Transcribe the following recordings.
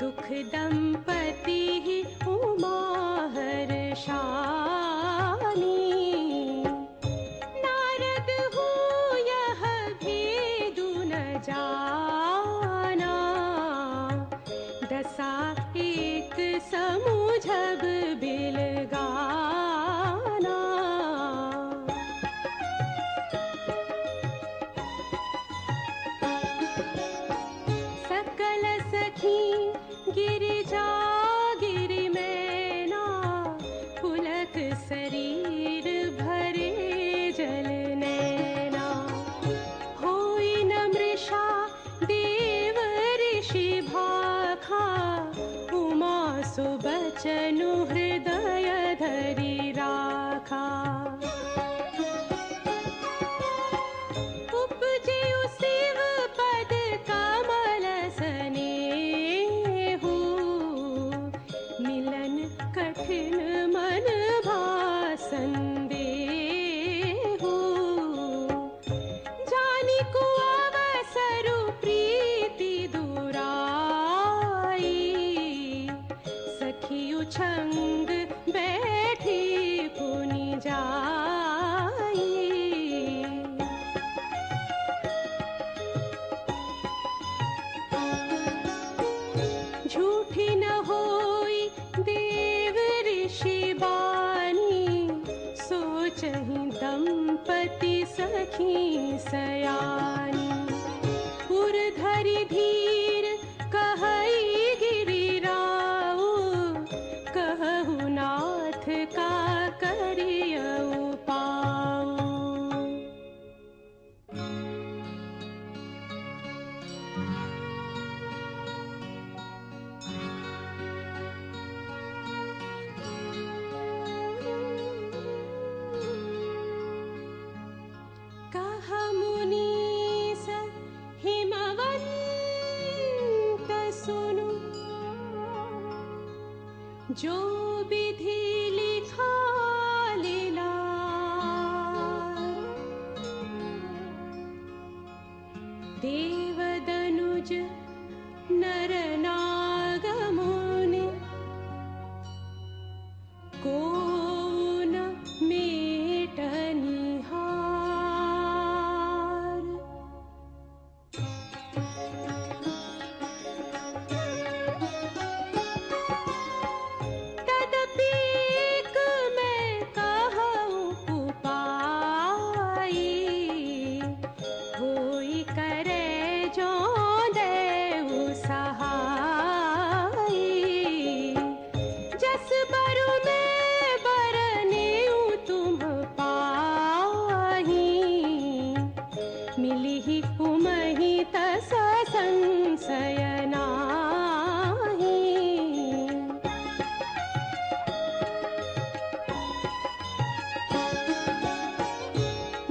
दुख दंपति उमा हर्षानी। नारद हूँ यह भेदु न जाना, दशा एक समुझब बिल गाना। सकल सखी गिरिजा गिरि मैना, पुलक शरीर भरे जल नैना। होई न मृषा देव ऋषि भाखा, उमा सुबचनु हृदय धरि राखा। उपजिउ शिव पद कमल सनेहु, मिलन कठिन मन भासंदेहु। जानि को अवसरु प्रीति दुराई, सखियु छंग बैठी पुनि जाई। झूठी न होई देव ऋषि बानी, सोचहि दंपति सखी सयानी। पुर धरि धीर कहई गिरिराऊ, कहु नाथ का करियउ पाऊ। कह मुनीस हिमवंत सुनु, जो विधि लिखा लीलार। देवदनुज नर नाग मुनि, को न मेटनिहार। तदपि एक मैं कहूँ उपाई, होई करे जो देहु सहाई। जस बरु में बरनेउ तुम पाही, मिलिहि उमहि तस संशय नाहि।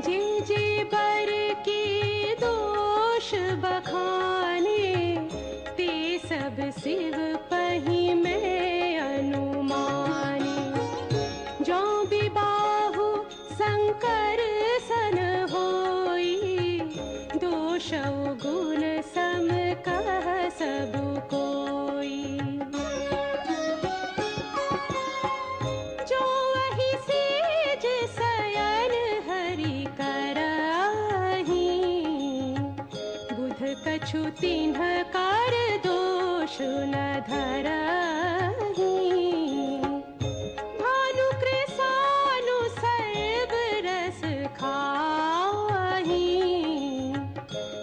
जे जे बर के दोष बखाने, ते सब शिव पहि में अनुमानी। जो विबाहु शंकर सन होई, दोष गुण सम कह सब कोई। जो वही सेज शयन हरि करहि, बुध कछु तिन्ह कर दोष न धरहि। भानु कृसानु सर्ब रस खाहि,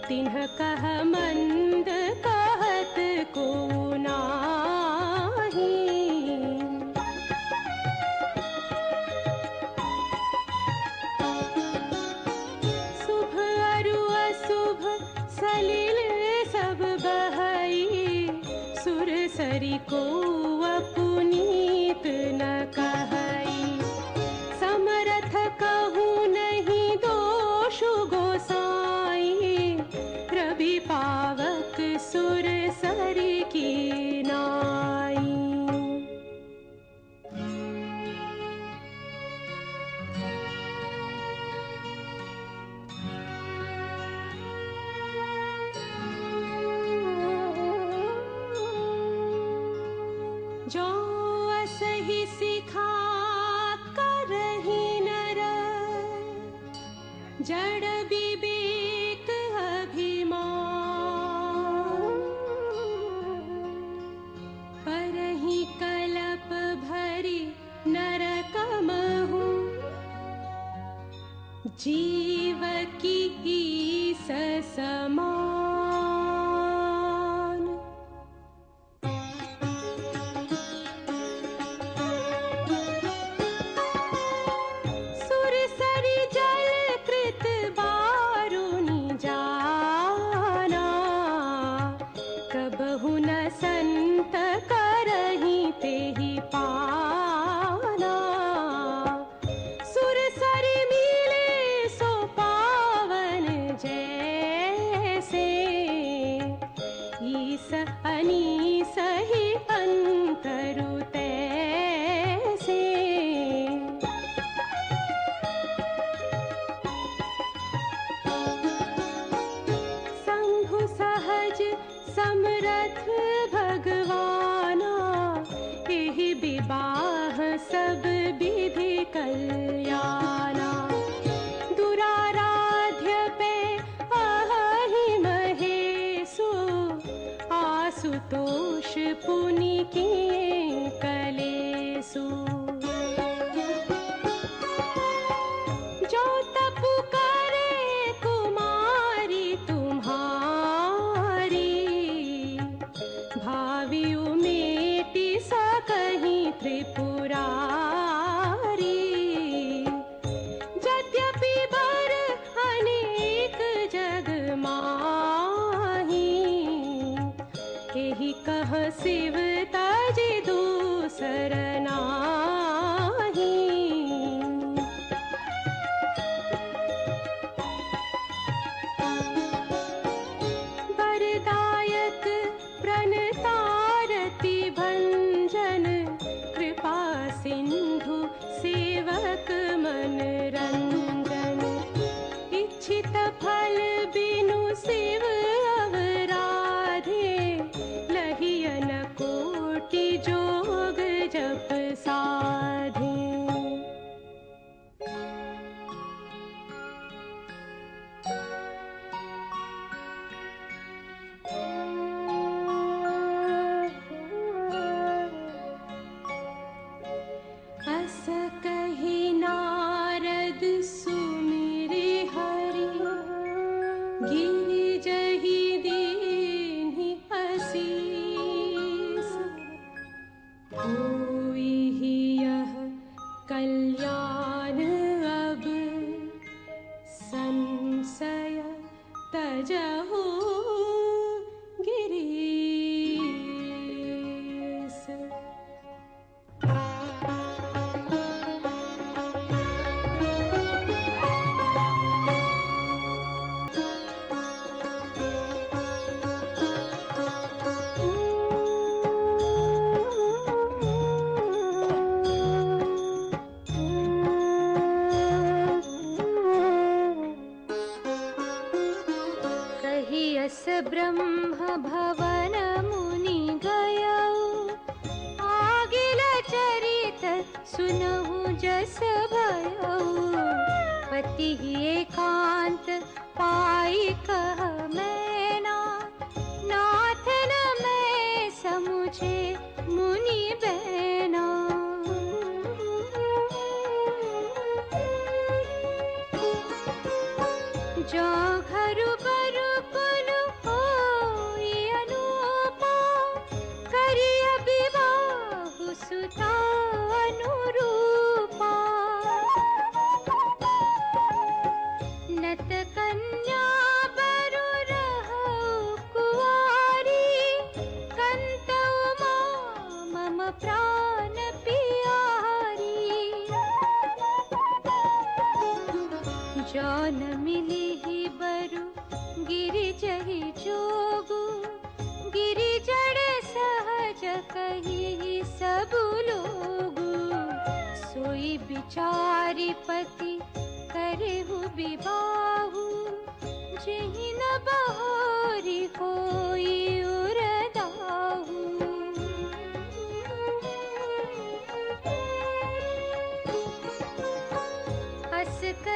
तिन्ह कह मंद कहत को नाहि। शुभ अरु अशुभ सलिल सब बहई, सुर सरी को अपुनीत न कहई। समरथ कहूँ नहीं दोषु गोसाई, रवि पावक सुर सरी की नाई। जो असहि सिखा करहि नर, जड़ विवेक अभिमान। परहि कलप भरि नरकमहु, जीव की ईस समान। सुरसरि जल कृत बारुनि जाना, कबहु न संत करहि तेहि पाना। सुरसरि मिले सो पावन जैसे, ईस अनीस ही अंतरु तैसे। शंभु सहज समरथ भगवाना, एहि विवाह सब विधि कल्याणा। दुराराध्य पे अहि महेशु, आशुतोष पुनि किए कलेसु। जो तपु करे कुमारी तुम्हारी, भावी उमेटि सकहि त्रिपुरारी। यद्यपि बर अनेक जग माही, एहि कह शिव तजि दूसर नाही। वरदायक प्रणतारति भंजन, कृपा सिंधु सेवक मन रंजन। इच्छित फल बिनु शिव अवराधे, लहियन कोटि जोग जप साधे। अस कहि नारद सुमिरि हरि, गिरिजहि दीन्हि असीस। होइहि यह कल्याण अब, संशय तजहु गिरीश। कहियस ब्रह्म भवन मुनि गयऊ, आगिल चरित सुनहु जस भयऊ। पति एकांत पाई कह मैना, नाथ न मैं समुझे मुनि बैना। जो घरु बरु कुल होई अनूपा, करिय विवाह सुता अनुरूपा। नत कन्या बरु रहु कुआरी, कंत उमा मम प्राण पियारी। जौन मिलिहि बरु गिरिजहि जोगु, गिरिजड़ सहज कहिहि सबु लोगु। सोई बिचारी पति करेहु विवाहु, जेहि न बहोरी होई उरदाहु।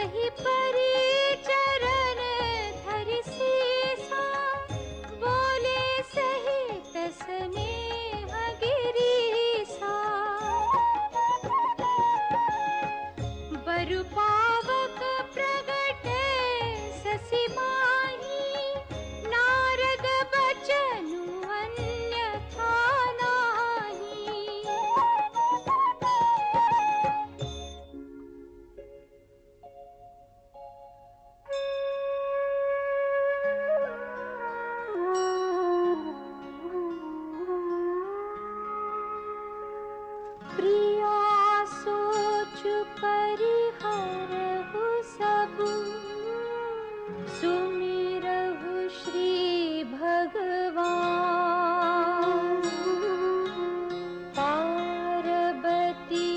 सही परी चरण धरि सीसा, बोले सहित स्नेह गिरीसा। बरु पावक प्रगटे ससि माही, नारद बचनु अन्यथा नाही। प्रिया सोचु परिहरहु सबु, सुमिरहु श्री भगवान। पार्वती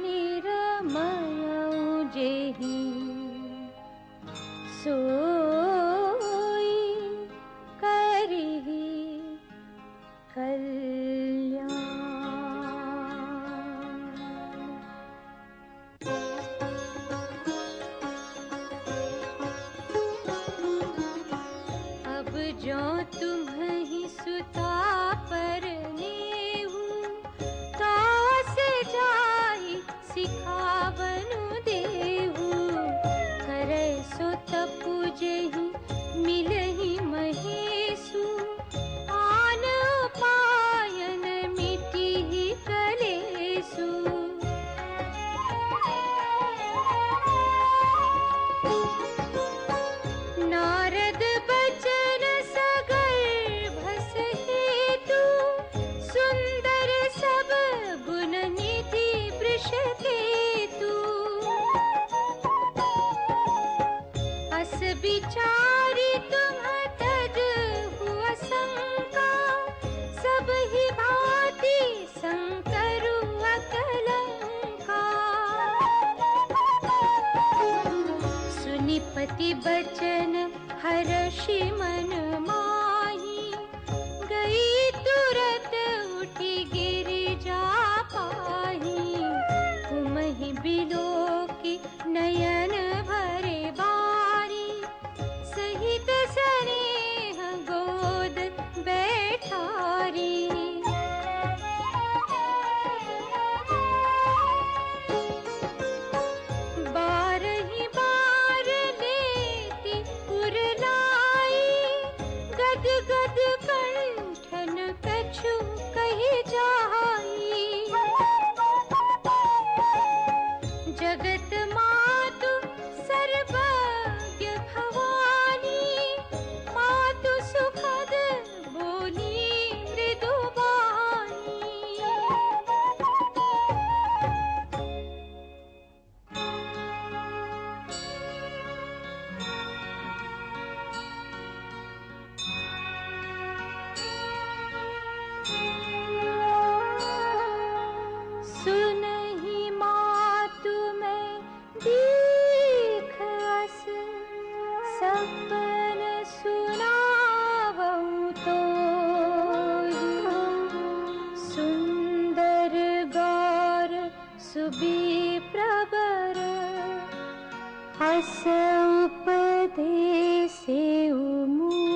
निरमयउ जेहि, सोई करिहि कल्याण। अब जो तुम्हि सुता परनेहु, तास जाहि सिखावनु देहु। करे सो तपु जेहि मिलहि महेशु, आन उपायन मिटिहि कलेसु। नारद बचन सगर्भ सहेतु, सुंदर सब गुण निधि वृष केतु। अस विचारी तुम तजहु आशंका, सब ही भांति संकरु अकलंका। सुनि पति बचन हर्षि मन माही, गई तुरत उठी गिरिजा पाही। तुमहि बिलोकी नयन भरे बारी, सहित स्नेह गोद बैठारी। बारहि बार लेती उरलाई, गद गद कंठन कछु कहि जाई। जगत मातु सर्वज्ञ भवानी, मातु सुखद बोली मृदु बानी। सुनहि मातु मैं दीख अस, सपन सुनावऊं तोहि। सुंदर गौर सुबिप्रबर, हस उपदेसेउ मोहि।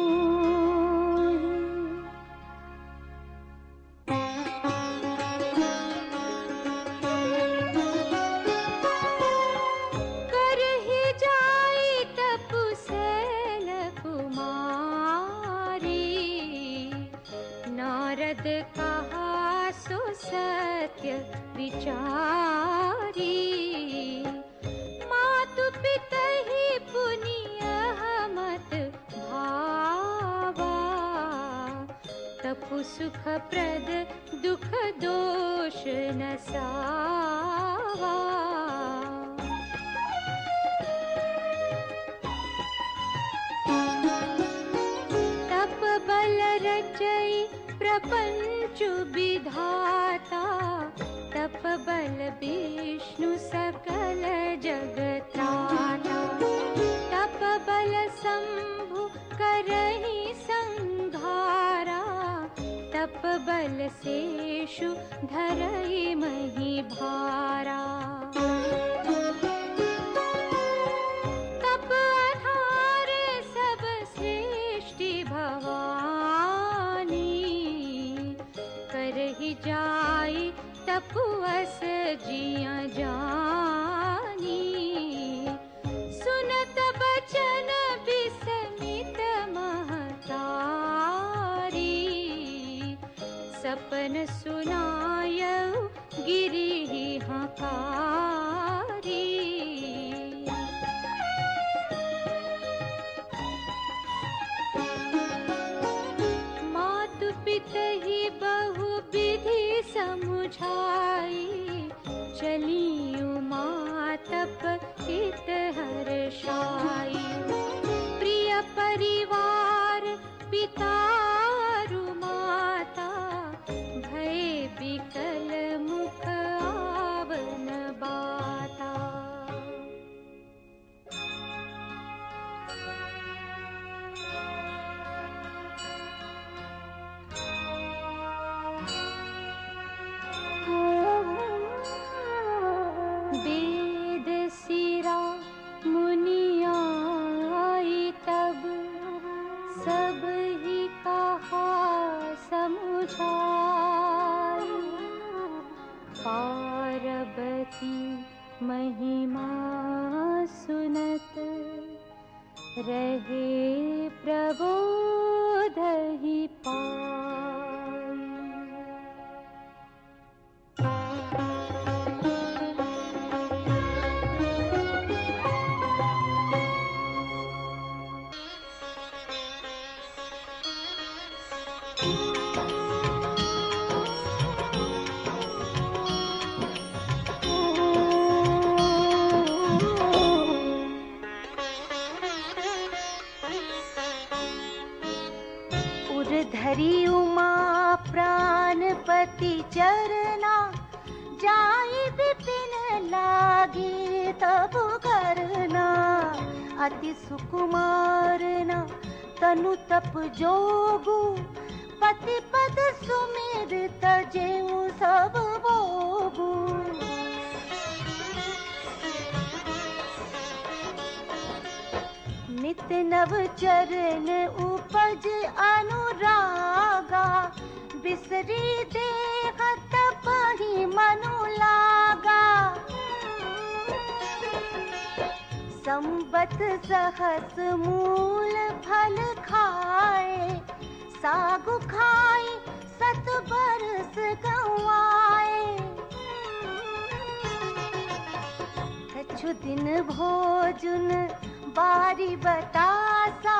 करहि जाई तपु सैल कुमारी, नारद कहा सो सत्य विचारी। मातु पितहि पुनीय मत भावा, तपु सुख प्रद दुख दोष न सावा। तप बल रचई प्रपंच विधाता, तप बल विष्णु सकल जगत्राता। तप बल शंभु करहि संघारा, तप बल शेषु धरई मही भारा। रही जाई तपुअस जिया जानी। सुनत बचन विस्मित महतारी, सपन सुनायऊ गिरी हकारी। मातु पितहि बहु विधि समुझाई, चली उमा तप हित हर्षाई। प्रिय परिवार पितारु माता, भय बिकल मुख आवन बाता। वेद सिरा मुनियाई तब, सब ही कहा समुझाई। पार्वती महिमा सुनत, रहे प्रबोध ही पाई। धरी उमा प्राणपति चरना, जाई विपिन लागी तब करना। अति सुकुमारना तनु तप जोगु, पति पद सुमिर तजेऊ सब भोगु। नित नव चरण उपज अनुरागा, बिसरी देखत पही मनु लागा। संबत सहस मूल फल खाए, सागु खाई सत बरस गंवाए। कछु दिन भोजन बारी बतासा,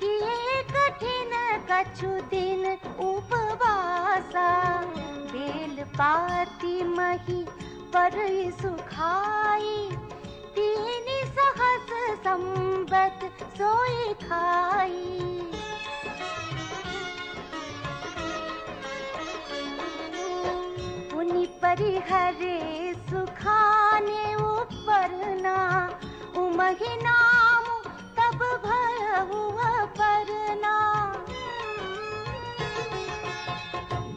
किए कठिन कछु दिन उपवासा। बेल पाती मही पर सुखाई, तीन सहस संबत सोई खाई। पुनि परिहरे सुखाने उपरना, उमहि नाम तब भयउ अपरना।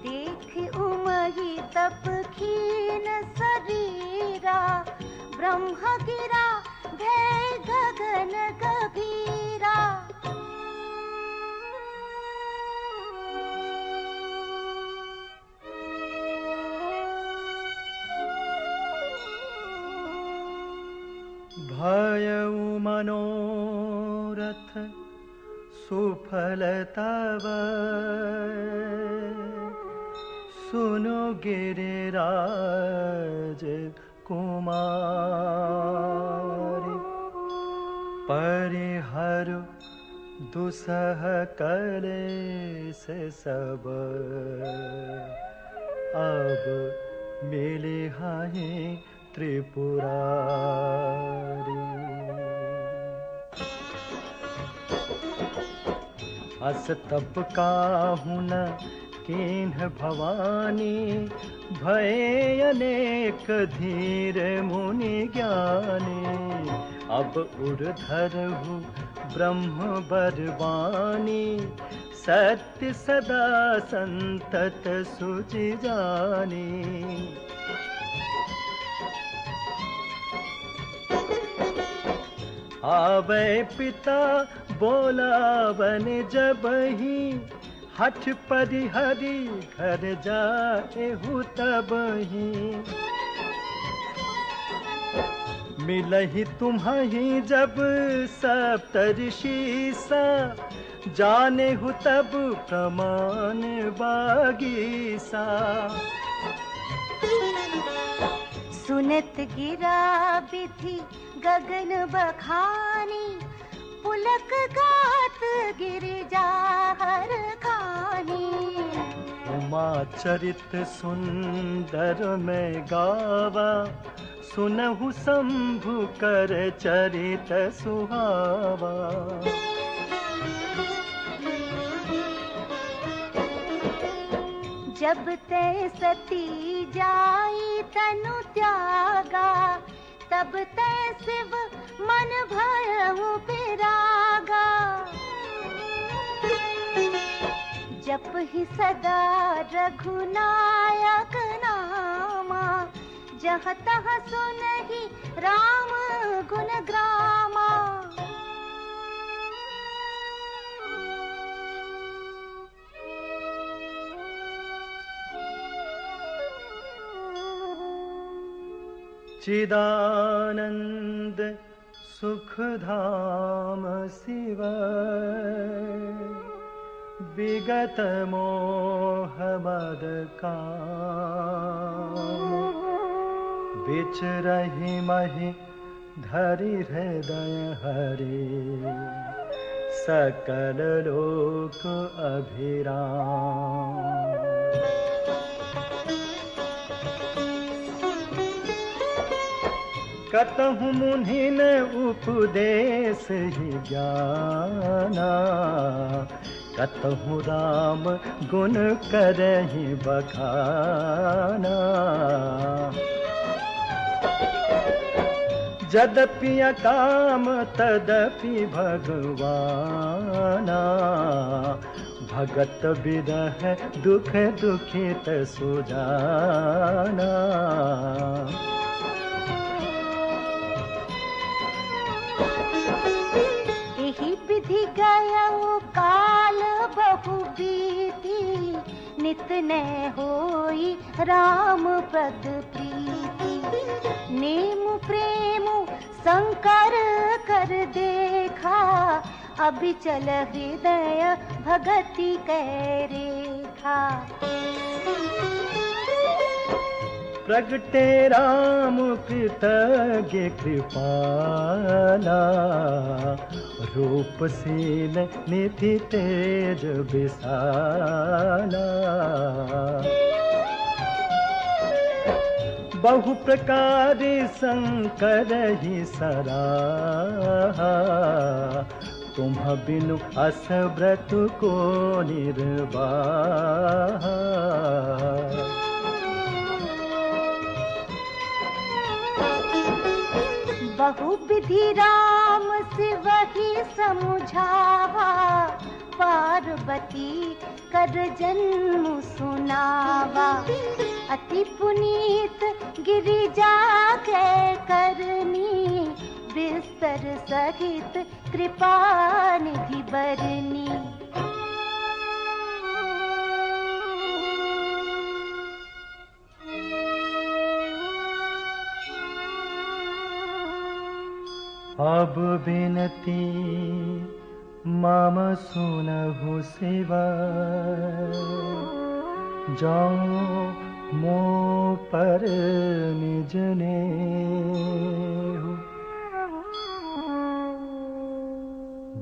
देख उमहि तप खीन शरीरा, ब्रह्म गिरा भय गगन गभीरा। भयउ मनोरथ सुफल तब, सुनो गिरिराज कुमारी। परिहरु दुसह कलेस सब, अब मिले हाहि त्रिपुरारी। अस तप काहू न कीन्ह भवानी, भय अनेक धीर मुनि ज्ञानी। अब उर्धरहु ब्रह्म बरवानी, सत्य सदा संतत सुचि जानी। आवे पिता बोलावन जबहि, हठ परिहरी घर जाए हूँ तब ही मिलही तुम्हीं जब सप्तऋषि सा जाने हूँ तब प्रमाण बागीसा सुनत गिरा विधि गगन बखानी पुलक गात गिरिजा हर खानी उमा चरित सुंदर में गावा सुनहु शंभु कर चरित सुहावा जब ते सती जाई तनु त्यागा तब ते शिव मन भयउ पिरागा जप ही सदा रघुनायक नामा जहाँ तहाँ सुनहि राम गुण ग्रामा चिदानंद सुखधाम शिव विगत मोह मद काम विचरहि महि धरि हृदय हरि सकल लोक अभिराम कतहु मुनिन उपदेश ही ज्ञाना कतहु राम गुण करहि बखाना यद्यपि अकाम तदपि भगवाना भगत विरह दुख दुखित सुजाना विधि गयउ काल बहु बीती नित न होई राम पद प्रीति नेम प्रेम संकर कर देखा अभिचल हृदय भगति कै रेखा प्रगटे राम कृतज्ञ कृपाला रूपशील निधि तेज विशाला बहु प्रकार शंकर ही सराहा तुम बिनु अस व्रत को निर्वाहा बहु विधि राम शिव ही समुझावा पार्वती कर जन्म सुनावा अति पुनीत गिरिजा के करनी बिस्तर सहित कृपा निधि बरनी अब बिनती मम सुनहु शिव जाओ मो पर निज नेहु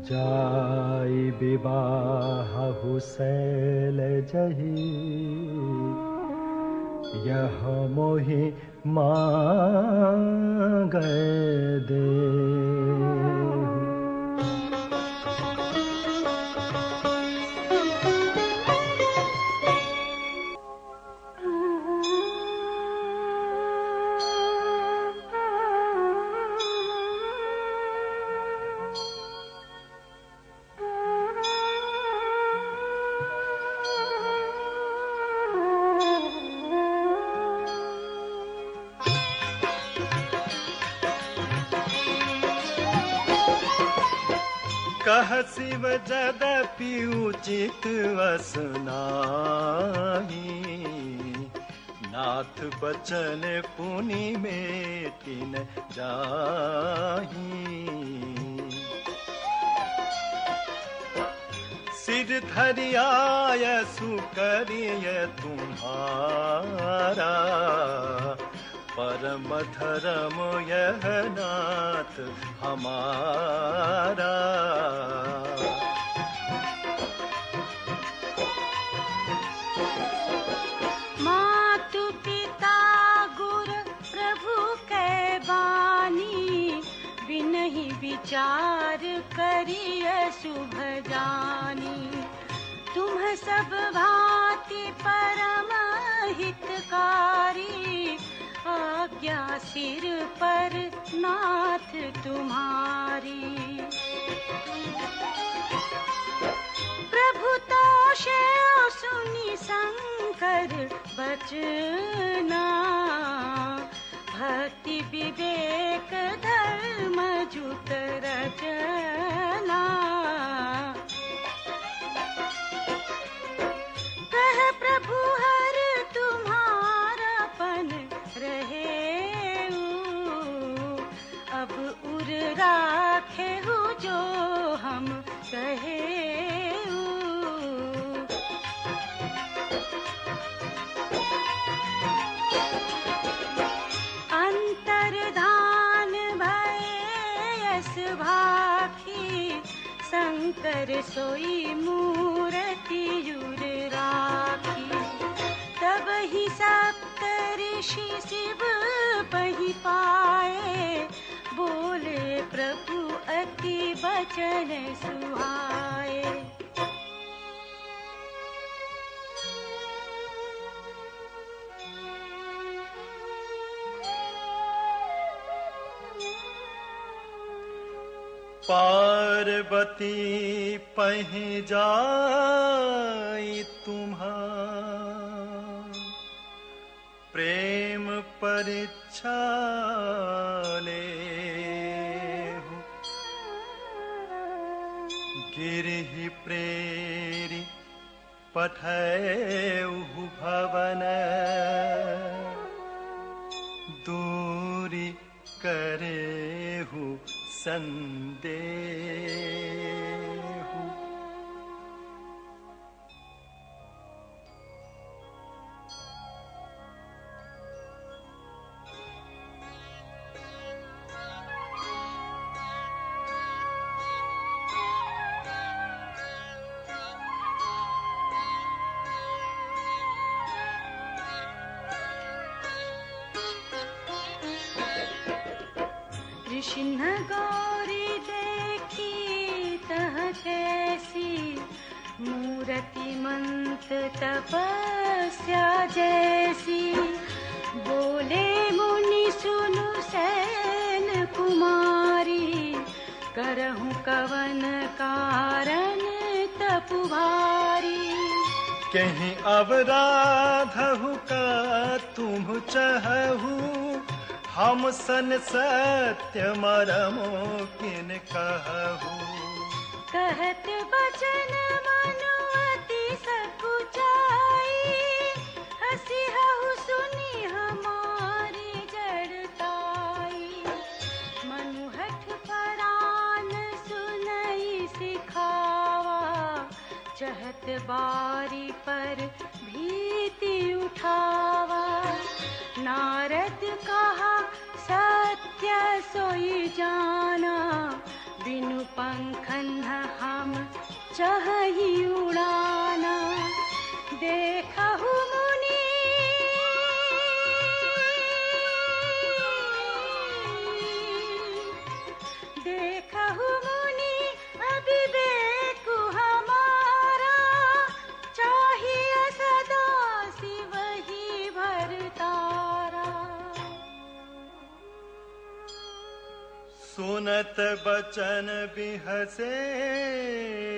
जाई विवाहु शैल जही यह मोहि मांग दे कह शिव जदपि उचित असनाही, नाथ बचन पुनि मेटिन जाही। सिर धरियाय सुकरिय तुम्हारा, परम धर्म यह नाथ हमारा। मातु पिता गुर प्रभु कै बानी, बिनहि विचार करिय शुभ जानी। तुम सब भांति परम हितकारी, आज्ञा सिर पर नाथ तुम्हारी। प्रभु तोषे सुनि शंकर बचना, भक्ति विवेक धर्म जुत रचना। कह प्रभु हर तुम्हारापन रहेऊ, अब उर राखे हो जो हम कहेऊ। अंतर्धान भय यस भाखी, शंकर सोई मूरति युर राखी। तब ही सप्त ऋषि शिव पहि पाए, बोले प्रभु अति बचन सुहाए। पार्वती पहि जाई तुम्हार, प्रेम परीक्षा लेहु। गिरहि प्रेरि पठैहु भवन, दूरी करेहु संदेहु। सिंह गौरी देखी तह कैसी, मूरति मंत तपस्या जैसी। बोले मुनि सुनु सैन कुमारी, करहूं कवन कारण तपु भारी। कहीं अवराधहु का तुम चहु, हम सन सत्य मरमो किन कहू। कहत बचन मनु अति सकुचाई, हसी हहु सुनी हमारी जड़ताई। मनु हठ परान सुनई सिखावा, चहत बारी पर भीति उठावा। नारद कहा सत्य सोई जाना, बिनु पंखन हम चाहि उड़ाना। देखहु मुनि देखहु मुनि अविवेक हमारा, चाहिए सदा शिव ही भरतारा। सुनत बचन बिहसे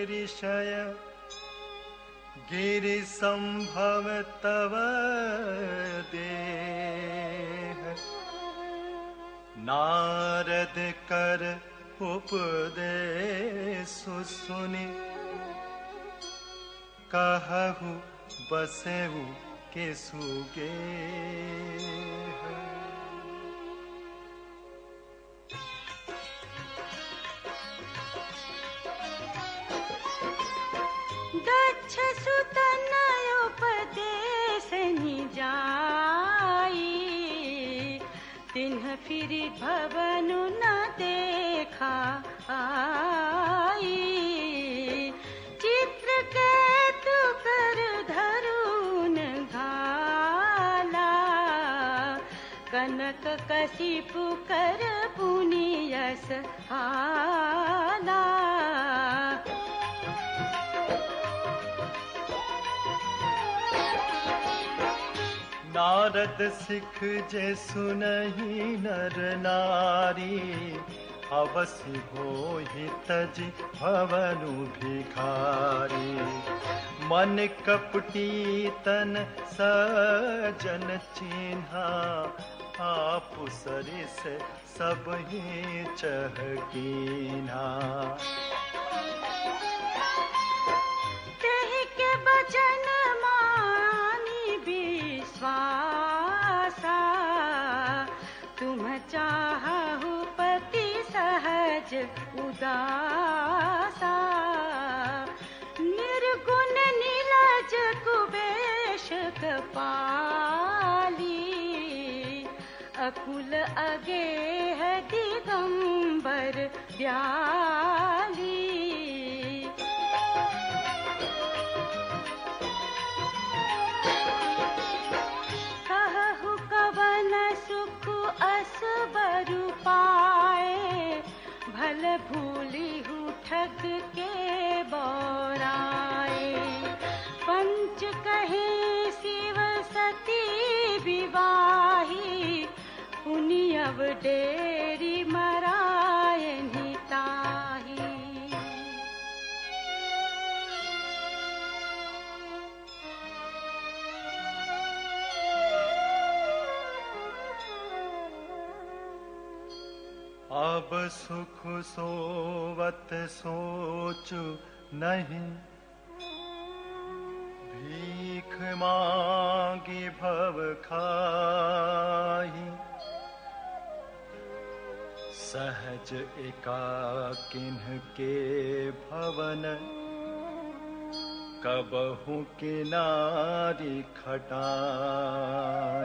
ऋषय, गिरि संभव तव देह। नारद कर उपदेश सुनि कहु बसेहु के सुगे। दक्ष सुत उपदेश निजाई, तिन्ह फिर भवनु न देखा आई। चित्रकेतु कर धरुन घाला, कनक कशिपु कर पुनि यश हाला। नारद सिख जे सुनहि नर नारी, अवसि होहि तजि भवनु भिखारी। मन कपटी तन सजन चिन्हा, आपु सरिस सबहि चहकीन्हा। तेहि के बचन मानी विश्वासा, तुम चाहु पति सहज उदासा। निर्गुण नीलज कुबेश कपाली, अकुल अगेह दिगंबर ब्याली। कहु कवन सुख असबरु पाए, भल भूलिहु ठग के बौराए। पंच कहे शिव सती विवाही, पुनि अव डेरी मरायनि ताही। अब सुख सोवत सोचु नहीं, भीख मांगी भव खाही। सहज एकाकिन्ह के भवन, कबहु किनारी खटाई।